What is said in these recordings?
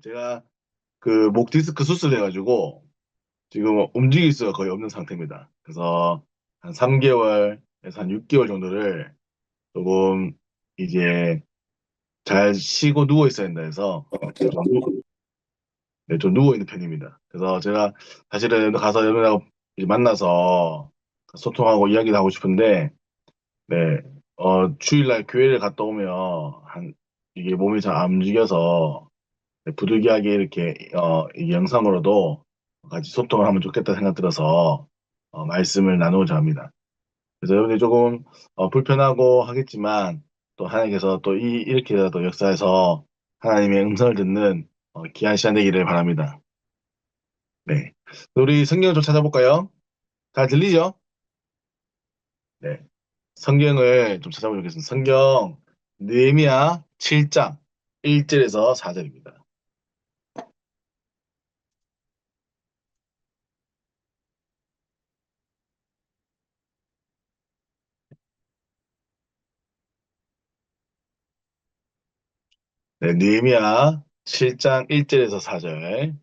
제가 그 목 디스크 수술해가지고 지금 움직일 수가 거의 없는 상태입니다. 그래서 한 3개월에서 한 6개월 정도를 조금 이제 잘 쉬고 누워 있어야 된다 해서 좀 누워 있는 편입니다. 그래서 제가 사실은 가서 여러분하고 이제 만나서 소통하고 이야기도 하고 싶은데, 네, 주일날 교회를 갔다 오면 이게 몸이 잘 안 움직여서 네, 부득이하게 이렇게 이 영상으로도 같이 소통을 하면 좋겠다 생각 들어서 말씀을 나누고자 합니다. 그래서 여러분들이 조금 불편하고 하겠지만 또 하나님께서 또 이렇게라도 역사에서 하나님의 음성을 듣는 귀한 시간 되기를 바랍니다. 네. 우리 성경을 좀 찾아볼까요? 잘 들리죠? 네. 성경을 좀 찾아보겠습니다. 성경 느헤미야 7장 1절에서 4절입니다. 네, 느헤미야 7장 1절에서 4절.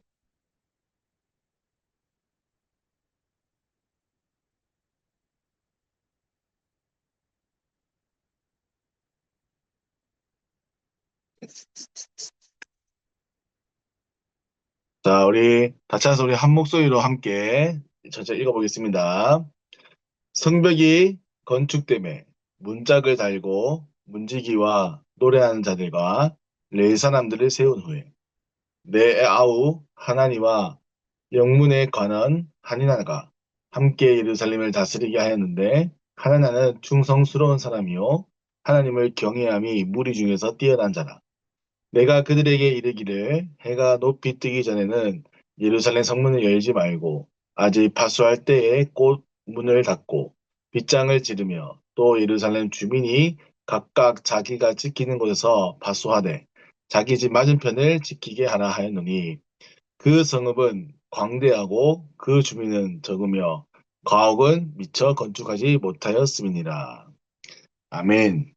자, 우리 다차서 우리 한 목소리로 함께 전체 읽어보겠습니다. 성벽이 건축됨에 문짝을 달고 문지기와 노래하는 자들과 레위 사람들을 세운 후에 내 아우 하나니와 영문에 관한 한인나가 함께 예루살렘을 다스리게 하였는데 하나나는 충성스러운 사람이요 하나님을 경외함이 무리 중에서 뛰어난 자라. 내가 그들에게 이르기를 해가 높이 뜨기 전에는 예루살렘 성문을 열지 말고 아직 파수할 때에 곧 문을 닫고 빗장을 지르며 또 예루살렘 주민이 각각 자기가 지키는 곳에서 파수하되 자기 집 맞은편을 지키게 하라 하였노니 그 성읍은 광대하고 그 주민은 적으며 가옥은 미처 건축하지 못하였음이니라. 아멘.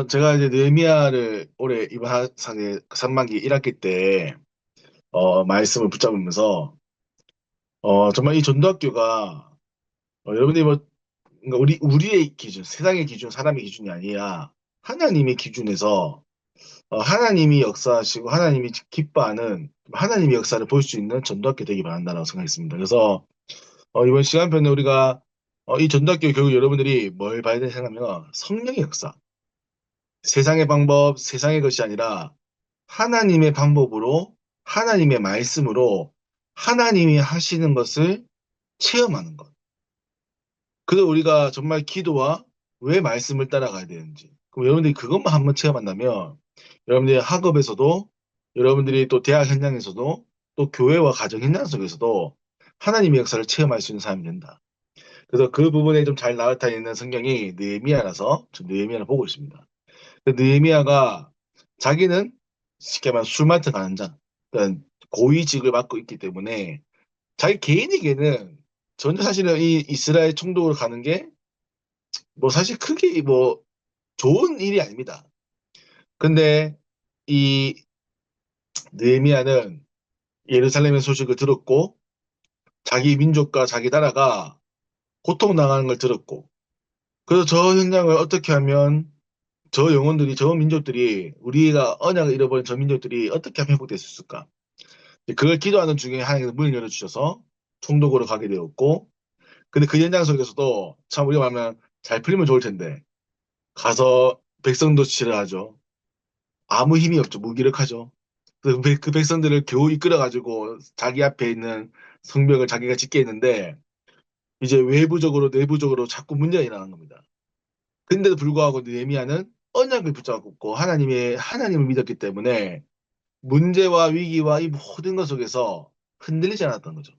제가 이제 느헤미야를 올해 이번 상에 3반기 1학기 때 말씀을 붙잡으면서 정말 이 전도학교가 여러분들이 뭐 그러니까 우리의 기준, 세상의 기준, 사람의 기준이 아니라 하나님의 기준에서 하나님이 역사하시고 하나님이 기뻐하는 하나님의 역사를 볼 수 있는 전도학교 되기 바란다고 생각했습니다. 그래서 이번 시간편에 우리가 이 전도학교 결국 여러분들이 뭘 봐야 되는 생각하면 성령의 역사, 세상의 방법, 세상의 것이 아니라 하나님의 방법으로 하나님의 말씀으로 하나님이 하시는 것을 체험하는 것. 그래서 우리가 정말 기도와 왜 말씀을 따라가야 되는지. 그럼 여러분들이 그것만 한번 체험한다면 여러분들이 학업에서도 여러분들이 또 대학 현장에서도 또 교회와 가정 현장 속에서도 하나님의 역사를 체험할 수 있는 사람이 된다. 그래서 그 부분에 좀 잘 나타나 있는 성경이 느헤미야라서 저 느헤미야를 보고 있습니다. 느헤미야가 자기는 쉽게 말하면 술 맡아 가는 자, 그러니까 고위직을 맡고 있기 때문에 자기 개인에게는 전혀 사실은 이 이스라엘 총독을 가는 게 뭐 사실 크게 뭐 좋은 일이 아닙니다. 근데 이 느헤미야는 예루살렘의 소식을 들었고 자기 민족과 자기 나라가 고통당하는 걸 들었고 그래서 저 현장을 어떻게 하면 저 영혼들이 저 민족들이 우리가 언약을 잃어버린 저 민족들이 어떻게 하면 회복될 수 있을까? 그걸 기도하는 중에 하나님께서 문을 열어주셔서 총독으로 가게 되었고, 근데 그 현장 속에서도 참 우리가 말하면 잘 풀리면 좋을 텐데, 가서 백성도 치료하죠. 아무 힘이 없죠. 무기력하죠. 그 백성들을 겨우 이끌어가지고 자기 앞에 있는 성벽을 자기가 짓게 했는데, 이제 외부적으로 내부적으로 자꾸 문제가 일어나는 겁니다. 근데도 불구하고 느헤미야는 언약을 붙잡고 하나님을 믿었기 때문에 문제와 위기와 이 모든 것 속에서 흔들리지 않았던 거죠.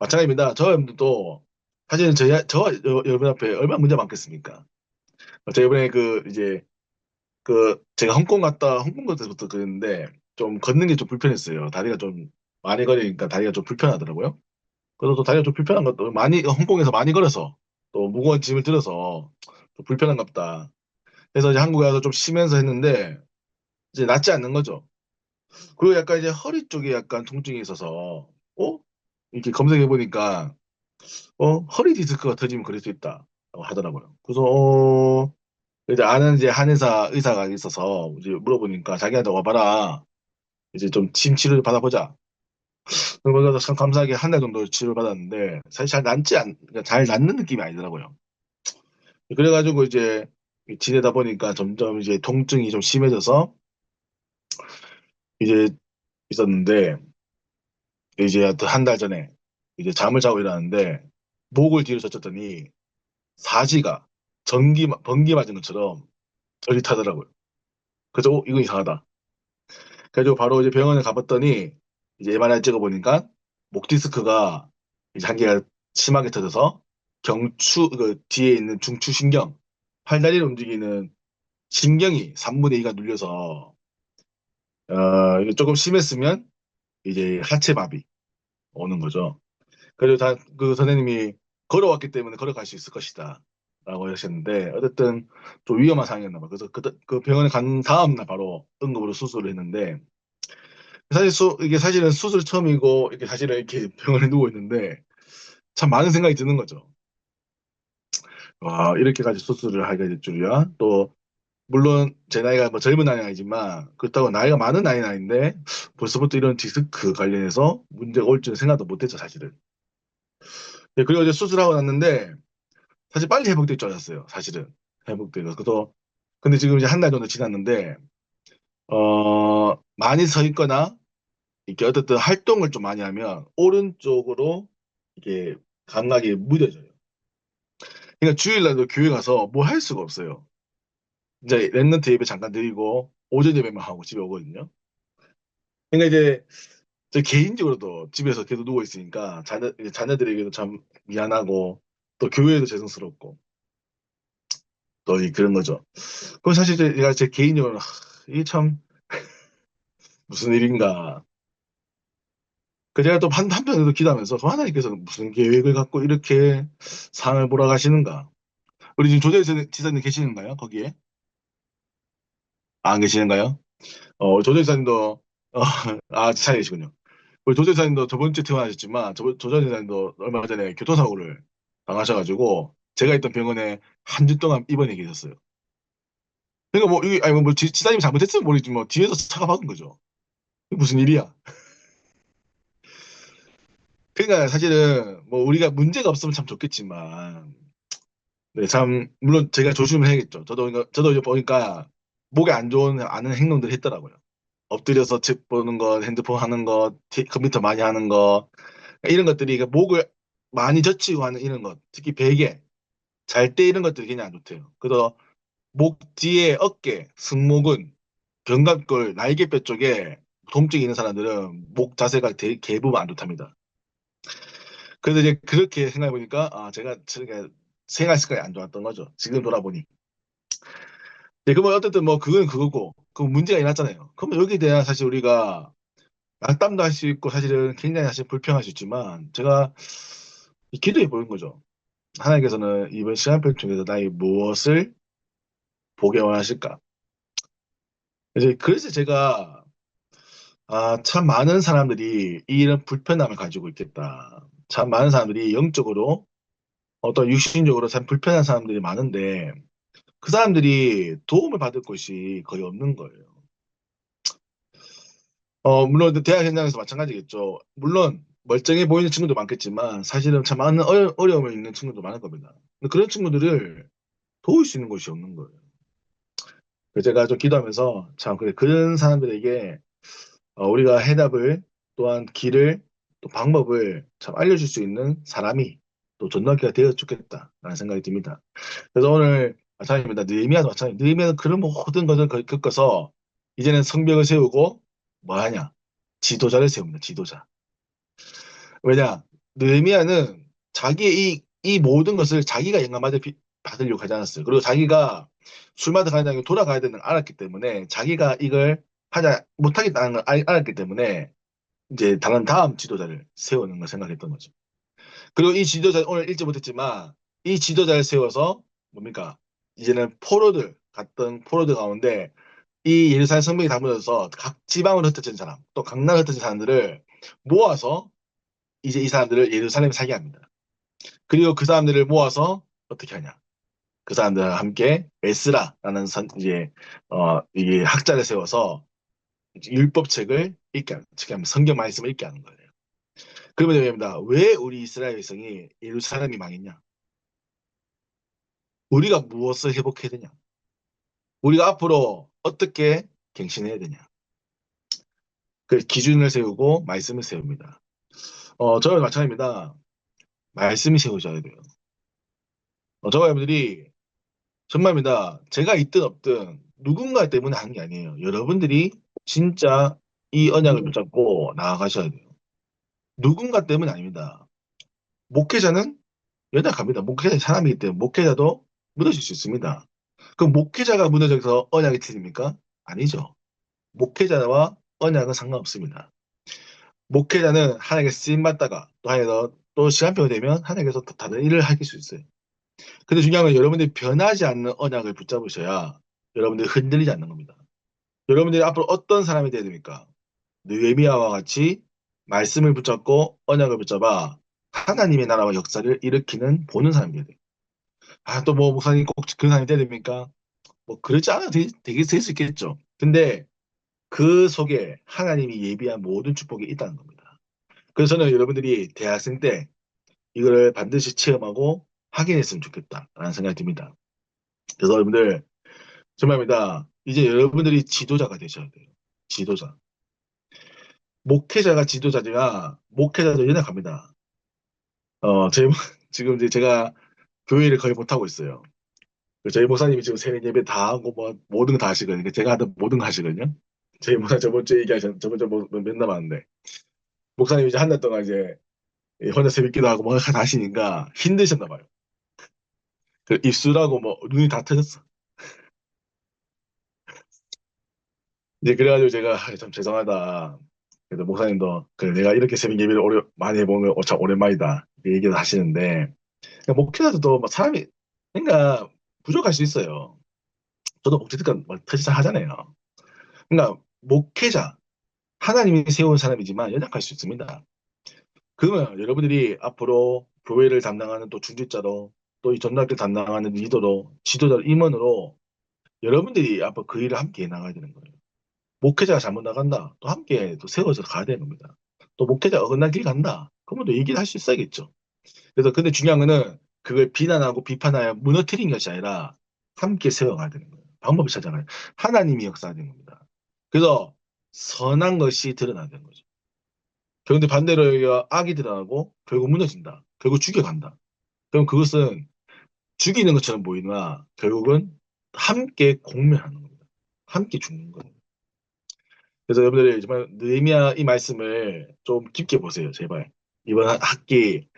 마찬가지입니다. 저 여러분들도 사실은 여러분 앞에 얼마나 문제 많겠습니까? 저 이번에 제가 홍콩 갈 때부터 그랬는데 좀 걷는 게 좀 불편했어요. 다리가 좀 많이 걸으니까 다리가 좀 불편하더라고요. 그래서 또 다리가 좀 불편한 것도 많이 홍콩에서 많이 걸어서 또 무거운 짐을 들어서 좀 불편한가 보다. 그래서 이제 한국에 와서 좀 쉬면서 했는데 이제 낫지 않는 거죠. 그리고 약간 이제 허리 쪽에 약간 통증이 있어서, 어? 이렇게 검색해 보니까, 허리 디스크가 터지면 그럴 수 있다. 고 하더라고요. 그래서, 이제 아는 이제 한의사 의사가 있어서 이제 물어보니까 자기한테 와봐라. 이제 좀 침 치료를 받아보자. 그래서 참 감사하게 한 달 정도 치료를 받았는데, 사실 그러니까 잘 낫는 느낌이 아니더라고요. 그래가지고 이제 지내다 보니까 점점 이제 통증이 좀 심해져서 이제 있었는데, 이제 한 달 전에 이제 잠을 자고 일어났는데 목을 뒤로 젖혔더니 사지가 번개 맞은 것처럼 저릿하더라고요. 그래서 이거 이상하다. 그래가지고 바로 이제 병원에 가봤더니 이제 MRI 찍어보니까 목 디스크가 이제 한 개가 심하게 터져서 그 뒤에 있는 중추신경, 팔다리를 움직이는 신경이 3분의 2가 눌려서 이게 조금 심했으면 이제 하체마비 오는 거죠. 그리고 그 선생님이 걸어왔기 때문에 걸어갈 수 있을 것이다. 라고 하셨는데, 어쨌든 좀 위험한 상황이었나 봐. 그래서 그 병원에 간 다음날 바로 응급으로 수술을 했는데, 이게 사실은 수술 처음이고, 이렇게 사실은 이렇게 병원에 누워 있는데, 참 많은 생각이 드는 거죠. 와, 이렇게까지 수술을 하게 될 줄이야. 또, 물론 제 나이가 뭐 젊은 나이는 아니지만, 그렇다고 나이가 많은 나이는 아닌데, 벌써부터 이런 디스크 관련해서 문제가 올 줄은 생각도 못 했죠, 사실은. 네, 그리고 이제 수술하고 났는데, 사실 빨리 회복될 줄 알았어요. 사실은 회복되고 그래서 근데 지금 이제 한 달 정도 지났는데 많이 서 있거나 이렇게 어떻든 활동을 좀 많이 하면 오른쪽으로 이게 감각이 무뎌져요. 그러니까 주일날도 교회 가서 뭐 할 수가 없어요. 이제 랩런트 예배 잠깐 드리고 오전 예배만 하고 집에 오거든요. 그러니까 이제 저 개인적으로도 집에서 계속 누워 있으니까 자녀들에게도 참 미안하고 또 교회에도 죄송스럽고 또 그런 거죠. 그럼 사실 제가 제 개인적으로 이게 참 무슨 일인가. 그 제가 또 한편으로 기도하면서 그 하나님께서는 무슨 계획을 갖고 이렇게 상을 몰아가시는가. 우리 지금 지사님 계시는가요? 거기에? 안 계시는가요? 조재 지사님도 잘 계시군요. 우리 조재 지사님도 저번 주에 퇴원하셨지만 조재 지사님도 얼마 전에 교통사고를 당하셔가지고 제가 있던 병원에 한 주 동안 입원해 계셨어요. 그러니까 뭐 이게 아니 뭐 지사님이 잘못했으면 모르겠지 뭐 뒤에서 차가 박은 거죠. 이게 무슨 일이야? 그러니까 사실은 뭐 우리가 문제가 없으면 참 좋겠지만 네, 참 물론 제가 조심을 해야겠죠. 저도 이제 보니까 목에 안 좋은 아는 행동들 했더라고요. 엎드려서 책 보는 거, 핸드폰 하는 거, 컴퓨터 많이 하는 거 이런 것들이 그 목을 많이 젖히고 하는 이런 것, 특히 베개, 잘 때 이런 것들이 굉장히 안 좋대요. 그래서 목 뒤에 어깨, 승모근, 견갑골, 날개뼈 쪽에 통증이 있는 사람들은 목 자세가 대부분 안 좋답니다. 그래서 이제 그렇게 생각해 보니까 제가 생활 습관이 안 좋았던 거죠. 지금 돌아보니. 네, 그러면 어쨌든 뭐 그건 그거고 그 문제가 일어났잖아요. 그러면 여기에 대한 사실 우리가 낙담도 할 수 있고 사실은 굉장히 사실 불평할 수 있지만 제가 기도해 보는 거죠. 하나님께서는 이번 시간표를 통해서 나의 무엇을 보게 원하실까? 이제 그래서 제가 참 많은 사람들이 이런 불편함을 가지고 있겠다. 참 많은 사람들이 영적으로 어떤 육신적으로 참 불편한 사람들이 많은데 그 사람들이 도움을 받을 곳이 거의 없는 거예요. 물론 대학 현장에서 마찬가지겠죠. 물론 멀쩡해 보이는 친구도 많겠지만 사실은 참 많은 어려움을 있는 친구도 많을 겁니다. 근데 그런 친구들을 도울 수 있는 곳이 없는 거예요. 그래서 제가 좀 기도하면서 참 그래 그런 사람들에게 우리가 해답을 또한 길을 또 방법을 참 알려줄 수 있는 사람이 또 전도학교가 되어 좋겠다라는 생각이 듭니다. 그래서 오늘 마찬가지입니다. 느헤미야도 마찬가지. 느헤미야는 그런 모든 것을 겪어서 이제는 성벽을 세우고 뭐 하냐? 지도자를 세웁니다. 지도자. 왜냐? 느헤미야는 이 모든 것을 자기가 받으려고 하지 않았어요. 그리고 자기가 술 마러 가는 게 돌아가야 되는 걸 알았기 때문에 자기가 이걸 못하겠다는 걸 알았기 때문에 이제 다음 지도자를 세우는 걸 생각했던 거죠. 그리고 이 지도자 오늘 읽지 못했지만 이 지도자를 세워서 뭡니까? 이제는 갔던 포로들 가운데 이 예루살렘 성벽이 담으면서 각 지방으로 흩어진 사람, 또 강나라로 흩어진 사람들을 모아서 이제 이 사람들을 예루살렘에 살게 합니다. 그리고 그 사람들을 모아서 어떻게 하냐? 그 사람들과 함께 에스라라는 이제 이게 학자를 세워서 율법책을 읽게 하는, 즉 성경 말씀을 읽게 하는 거예요. 그러면 됩니다. 왜 우리 이스라엘 백성이 예루살렘이 망했냐? 우리가 무엇을 회복해야 되냐? 우리가 앞으로 어떻게 갱신해야 되냐? 그 기준을 세우고 말씀을 세웁니다. 저와 마찬가지입니다. 말씀이 세워져야 돼요. 저와 여러분들이 정말입니다. 제가 있든 없든 누군가 때문에 하는 게 아니에요. 여러분들이 진짜 이 언약을 붙잡고 나아가셔야 돼요. 누군가 때문이 아닙니다. 목회자는 연약합니다. 목회자 사람이기 때문에 목회자도 무너질 수 있습니다. 그럼 목회자가 무너져서 언약이 틀립니까? 아니죠. 목회자와 언약은 상관없습니다. 목회자는 하나님께 쓰임 받다가 또 하나님께서 또 시간표가 되면 하나님께서 또 다른 일을 하실 수 있어요. 근데 중요한 건 여러분들이 변하지 않는 언약을 붙잡으셔야 여러분들이 흔들리지 않는 겁니다. 여러분들이 앞으로 어떤 사람이 되야 됩니까? 느헤미야와 같이 말씀을 붙잡고 언약을 붙잡아 하나님의 나라와 역사를 일으키는 보는 사람이 돼야 돼요. 아, 또 뭐 목사님 꼭 그런 사람이 돼야 됩니까? 뭐 그렇지 않아도 되게 될 수 있겠죠. 근데 그 속에 하나님이 예비한 모든 축복이 있다는 겁니다. 그래서 저는 여러분들이 대학생 때 이거를 반드시 체험하고 확인했으면 좋겠다라는 생각이 듭니다. 그래서 여러분들 정말입니다. 이제 여러분들이 지도자가 되셔야 돼요. 지도자. 목회자가 지도자지만 목회자도 연약합니다. 제, 지금 이제 제가 교회를 거의 못하고 있어요. 저희 목사님이 지금 새벽 예배 다 하고 뭐 모든 거 다 하시거든요. 그러니까 제가 하던 모든 거 하시거든요. 저희 목사 저번 주에 얘기하셨, 저번 주에 몇 남았는데 목사님이 이제 한 달 동안 이제 혼자 새벽 기도하고 뭐 다 하시니까 힘드셨나 봐요. 그 입술하고 뭐 눈이 다 터졌어. 이제 그래가지고 제가 참 죄송하다. 그래도 목사님도 그래 내가 이렇게 새벽 예배를 많이 해보는 거 참 오랜만이다. 이렇게 얘기를 하시는데 그러니까 목회자도 뭐 사람이 그러니까 부족할 수 있어요. 저도 목회니까 뭐 터지자 하잖아요. 그러니까 목회자 하나님이 세운 사람이지만 연약할 수 있습니다. 그러면 여러분들이 앞으로 교회를 담당하는 또 중직자로 또 이 전도학교 담당하는 리더로 지도자 임원으로 여러분들이 앞으로 그 일을 함께 해 나가야 되는 거예요. 목회자가 잘못 나간다. 또 함께 또 세워서 가야 되는 겁니다. 또 목회자 어긋난 길 간다. 그러면 또 얘기를 할 수 있어야겠죠. 그래서 근데 중요한 거는 그걸 비난하고 비판하여 무너뜨린 것이 아니라 함께 세워가야 되는 거예요. 방법을 찾아가요. 하나님이 역사하는 겁니다. 그래서 선한 것이 드러나야 되는 거죠. 그런데 반대로 여기가 악이 드러나고 결국 무너진다. 결국 죽여간다. 그럼 그것은 죽이는 것처럼 보이나 결국은 함께 공멸하는 겁니다. 함께 죽는 거예요. 그래서 여러분들이 정말 느헤미야 이 말씀을 좀 깊게 보세요, 제발. 이번 학기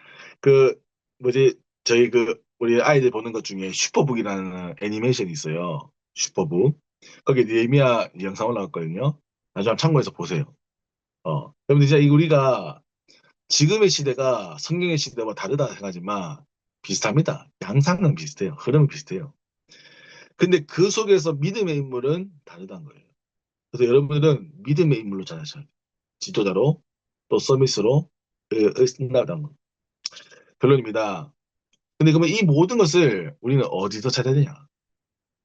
그 뭐지 저희 그 우리 아이들 보는 것 중에 슈퍼북이라는 애니메이션이 있어요. 슈퍼북. 거기 느헤미야 영상 올라갔거든요. 나중에 한번 참고해서 보세요. 여러분들 진짜 우리가 지금의 시대가 성경의 시대와 다르다 생각하지만 비슷합니다. 양상은 비슷해요. 흐름은 비슷해요. 근데 그 속에서 믿음의 인물은 다르다는 거예요. 그래서 여러분들은 믿음의 인물로 자라셔야 돼요. 지도자로 또 서비스로 쓴다는 거. 결론입니다. 근데 그러면 이 모든 것을 우리는 어디서 찾아야 되냐?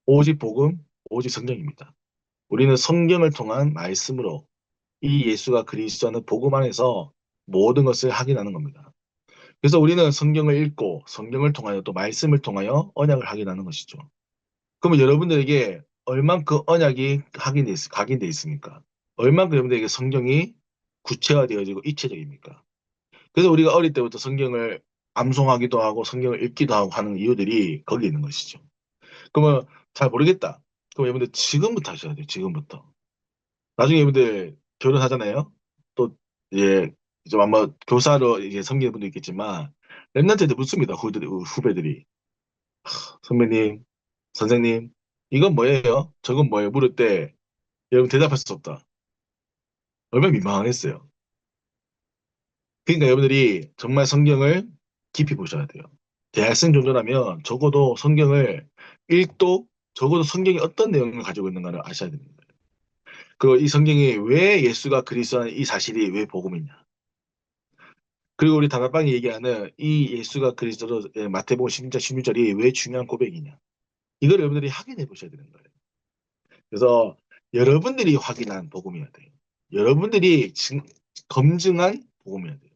오직 복음, 오직 성경입니다. 우리는 성경을 통한 말씀으로 이 예수가 그리스도라는 복음 안에서 모든 것을 확인하는 겁니다. 그래서 우리는 성경을 읽고 성경을 통하여 또 말씀을 통하여 언약을 확인하는 것이죠. 그러면 여러분들에게 얼만큼 언약이 각인돼 있습니까? 얼만큼 여러분들에게 성경이 구체화되어지고 입체적입니까? 그래서 우리가 어릴 때부터 성경을 암송하기도 하고 성경을 읽기도 하고 하는 이유들이 거기 있는 것이죠. 그러면 잘 모르겠다. 그럼 여러분들 지금부터 하셔야 돼요. 지금부터. 나중에 여러분들 결혼하잖아요. 또 이제 좀 아마 교사로 이제 섬기는 분도 있겠지만 랩런트한테 묻습니다. 후배들이. 선배님, 선생님, 이건 뭐예요? 저건 뭐예요? 물을 때 여러분 대답할 수 없다. 얼마나 민망하겠어요. 그러니까 여러분들이 정말 성경을 깊이 보셔야 돼요. 대학생 정도라면 적어도 성경을 읽도 적어도 성경이 어떤 내용을 가지고 있는가를 아셔야 됩니다. 그리고 이 성경이 왜 예수가 그리스도라는 이 사실이 왜 복음이냐. 그리고 우리 다락방이 얘기하는 이 예수가 그리스도로 마태복음 16장 16절이 왜 중요한 고백이냐. 이걸 여러분들이 확인해 보셔야 되는 거예요. 그래서 여러분들이 확인한 복음이어야 돼요. 여러분들이 검증한 복음이어야 돼요.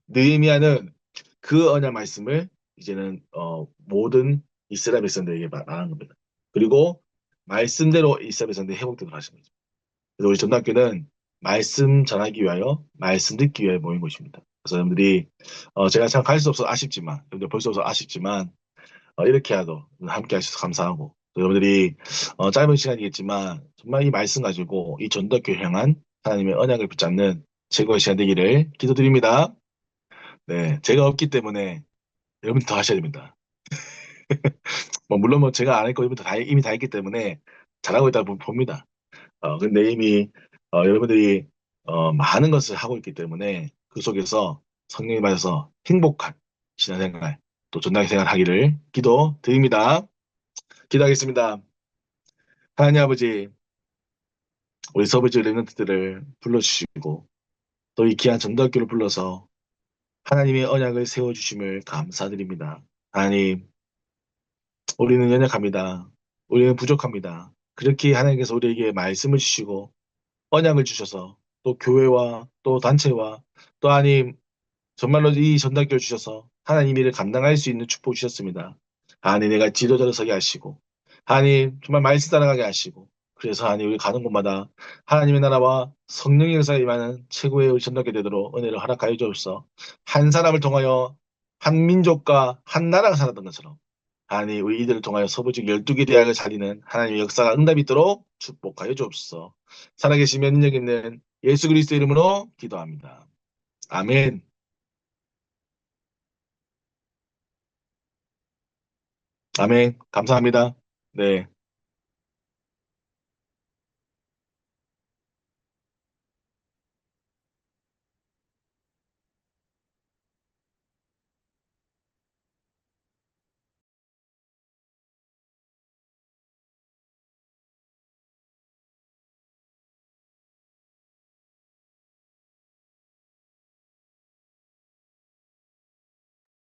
느헤미야는 그 언약 말씀을 이제는 모든 이스라엘 백성들에게 말하는 겁니다. 그리고 말씀대로 이스라엘 백성들이 회복되도록 하신 거죠. 그래서 우리 전도학교는 말씀 전하기 위하여 말씀 듣기 위하여 모인 곳입니다. 그래서 여러분들이 제가 참 갈 수 없어서 아쉽지만 여러분들 볼 수 없어서 아쉽지만 이렇게라도 함께 하셔서 감사하고 여러분들이 짧은 시간이겠지만 정말 이 말씀 가지고 이 전도학교 향한 하나님의 언약을 붙잡는 최고의 시간 되기를 기도드립니다. 네, 제가 없기 때문에 여러분 더 하셔야 됩니다. 뭐 물론 뭐 제가 안 할 거 이미 다 했기 때문에 잘하고 있다고 봅니다. 근데 이미 여러분들이 많은 것을 하고 있기 때문에 그 속에서 성령이 받아서 행복한 신앙생활 또 전도의 생활 하기를 기도드립니다. 기도하겠습니다. 하나님 아버지, 우리 서브지 랩런트들을 불러주시고 또 이 귀한 전도학교를 불러서 하나님의 언약을 세워주심을 감사드립니다. 하나님, 우리는 연약합니다. 우리는 부족합니다. 그렇게 하나님께서 우리에게 말씀을 주시고 언약을 주셔서 또 교회와 또 단체와 또 하나님 정말로 이 전달교를 주셔서 하나님 일을 감당할 수 있는 축복 주셨습니다. 하나님 내가 지도자로 서게 하시고 하나님 정말 말씀 따라가게 하시고 그래서 하나님 우리 가는 곳마다 하나님의 나라와 성령의 역사가 임하는 최고의 우리 전달교 되도록 은혜를 허락하여 주옵소서. 한 사람을 통하여 한 민족과 한 나라가 살았던 것처럼 하나님 우리 이들을 통하여 서부직 12개 대학을 살리는 하나님의 역사가 응답이 있도록 축복하여 주옵소서. 살아계신 면역 있는 예수 그리스도 이름으로 기도합니다. 아멘. 아멘. 감사합니다. 네.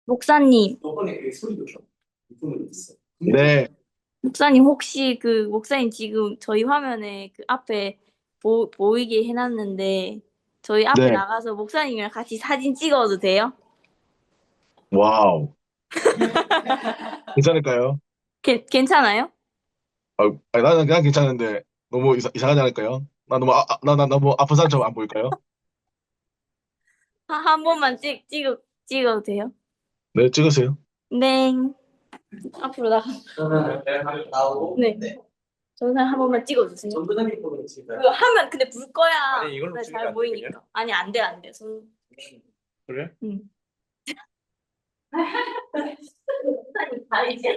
목사님, 저번에 그 소리도 이분은 있어. 네. 목사님 혹시 그 목사님 지금 저희 화면에 그 앞에 보이게 해놨는데 저희 앞에 네. 나가서 목사님이랑 같이 사진 찍어도 돼요? 와우. 괜찮을까요? 괜찮아요? 아니, 나는 그냥 괜찮은데 너무 이상하지 않을까요? 나 너무 아픈 사람처럼 안 보일까요? 한 번만 찍어도 돼요? 네, 찍으세요. 네. 앞으로 나가. 저는 나오고 네. 저는 한 번만 찍어주세요. 전부장님 보는 지금 그거 하면 근데 불 거야. 아니, 이걸로 네, 찍으면 잘 안 보이니까. 되겠냐? 아니 안 돼, 안 돼. 그래? 응. 목사님 다이지.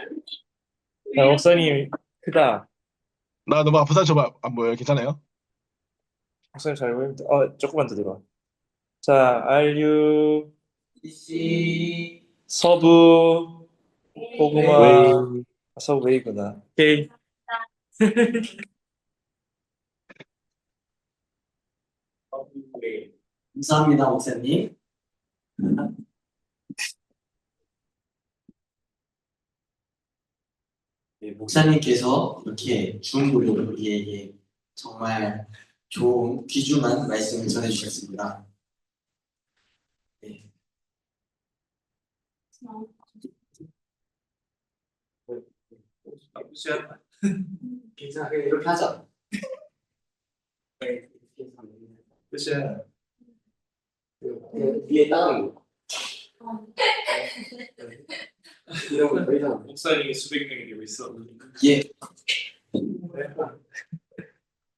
야, 목사님 크다. 나 너무 아픈 사람처럼 안 보여요. 괜찮아요? 목사님 잘 보입니다. 조금만 더 들어. 자, 알류 이씨 서부 고구마 웨이. 서부 웨이구나. 오케이. 감사합니다, 목사님. 네, 목사님께서 이렇게 중보로 우리에게 정말 좋은 귀중한 말씀을 전해주셨습니다. 네. 괜찮아, 그냥 이렇게 하자. 네, 끝이야. 위에 다운 거. 이런 거 더 이상. 목사님이 수백 명이 되고 있어. 예.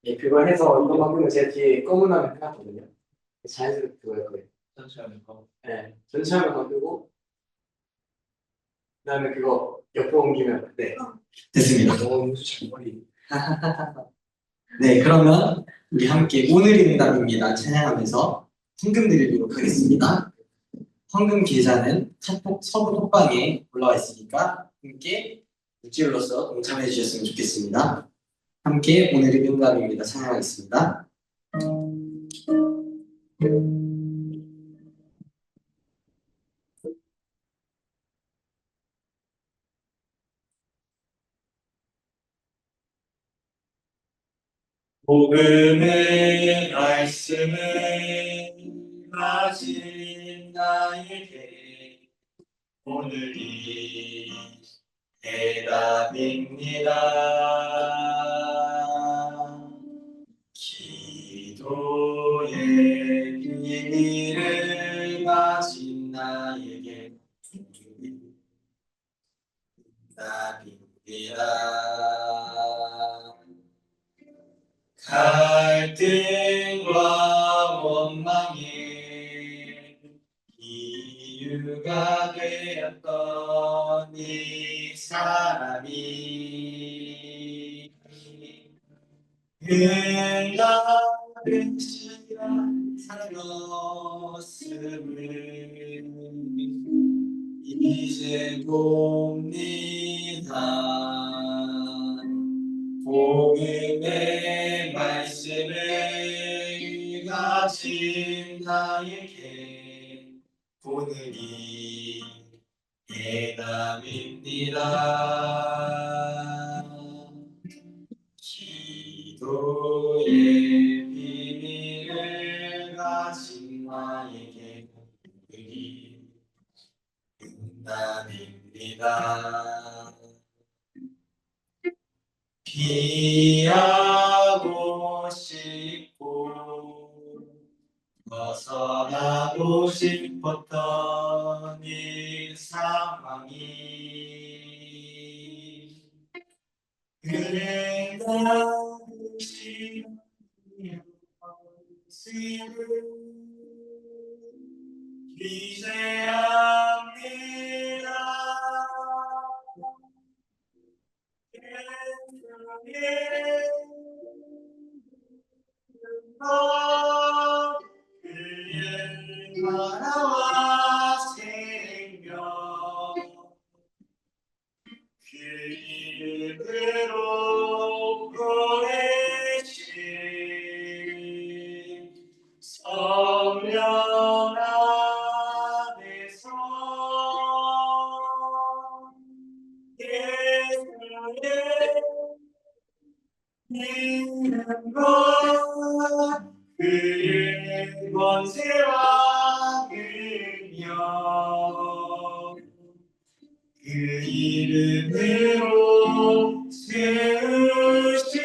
예, 그걸 해서 이거 바꾸면 제 뒤에 검은 화면 해놨거든요. 자연스럽게 그거 할 거예요. 천천히 거. 네, 전체 화면 바꾸고 그다음에 그거 옆으로 옮기면 네, 됐습니다. 머리. 네, 그러면 우리 함께 오늘의 응답입니다. 찬양하면서 헌금 드리도록 하겠습니다. 헌금 계좌는 카톡 서부 톡방에 올라와 있으니까 함께 물질로서 동참해 주셨으면 좋겠습니다. 함께 오늘의 응답입니다. 찬양하겠습니다. 복음의 말씀을 가진 나에게 오늘이 대답입니다. 기도의 비밀을 가진 나에게 답입니다. 갈등과 원망의 이유가 되었던 이 사람이 응답의 시간 살았음을 이제 봅니다. 복음의 말씀을 가진 나에게 오늘이 대담입니다. 기도의 비밀을 가진 나에게 오늘이 응답입니다. 피하고 싶고 벗어나고 싶었던 이 상황이 그래가듯이 이제 압니다. 그의 나라와 생명 그 이름으로 보내신 성령 안에서 예수의 이름과 그의 권세와 능력 그 이름으로 세우신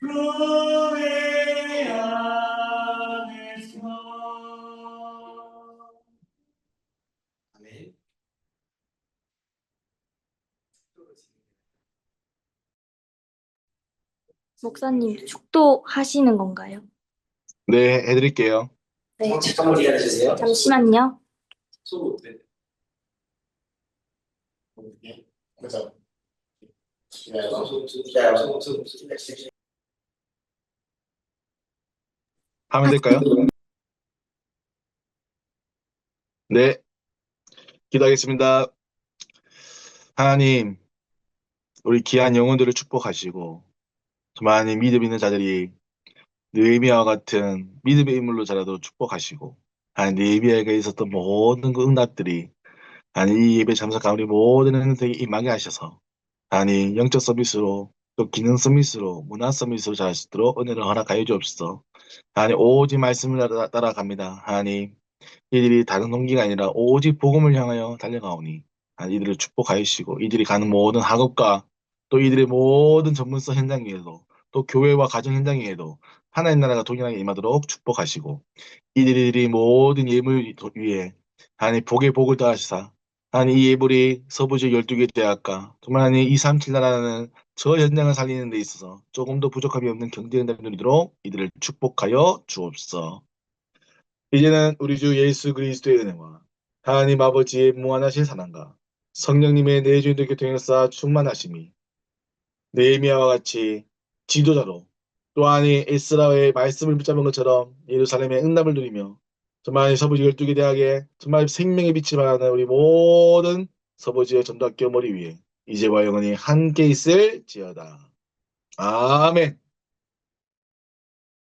교회 안에서 아멘. 목사님 축도 하시는 건가요? 네, 해드릴게요. 네. 잠깐만 기다려주세요. 잠시만요. 소금 어때? 그죠? 하면 될까요? 네, 기도하겠습니다. 하나님, 우리 귀한 영혼들을 축복하시고 정말 하나님 믿음 있는 자들이 느헤미야와 같은 믿음의 인물로 자라도록 축복하시고 하나님 느헤미야에게 있었던 모든 그 응답들이 하나님 이 예배 참석한 우리 모든 은혜에 임하게 하셔서 하나님 영적 서비스로 또 기능 서비스로 문화 서비스로 잘 수 있도록 은혜를 허락하여 주옵소서. 하나님 오직 말씀을 따라갑니다. 하나님 이들이 다른 동기가 아니라 오직 복음을 향하여 달려가오니 하나님 이들을 축복하여 주시고 이들이 가는 모든 학업과 또 이들의 모든 전문성 현장에도 또 교회와 가정 현장에도 하나님 나라가 동일하게 임하도록 축복하시고 이들이 모든 예물 위에 하나님 복의 복을 더하시사 하나님 이 예물이 서부지 12개 대학과 정말 하나님 237 나라는 저 현장을 살리는 데 있어서 조금도 부족함이 없는 경제인들이 되도록 이들을 축복하여 주옵소서. 이제는 우리 주 예수 그리스도의 은혜와 하나님 아버지의 무한하신 사랑과 성령님의 내주인들 교통에 쌓아 충만하심이 느헤미야와 같이 지도자로 또한 이 에스라의 말씀을 붙잡은 것처럼 예루살렘의 응답을 누리며 정말 서부지 12개 대학에 정말 생명의 빛이 발하는 우리 모든 서부지의 전도학교 머리 위에 이제와 영원히 함께 있을지어다. 아멘.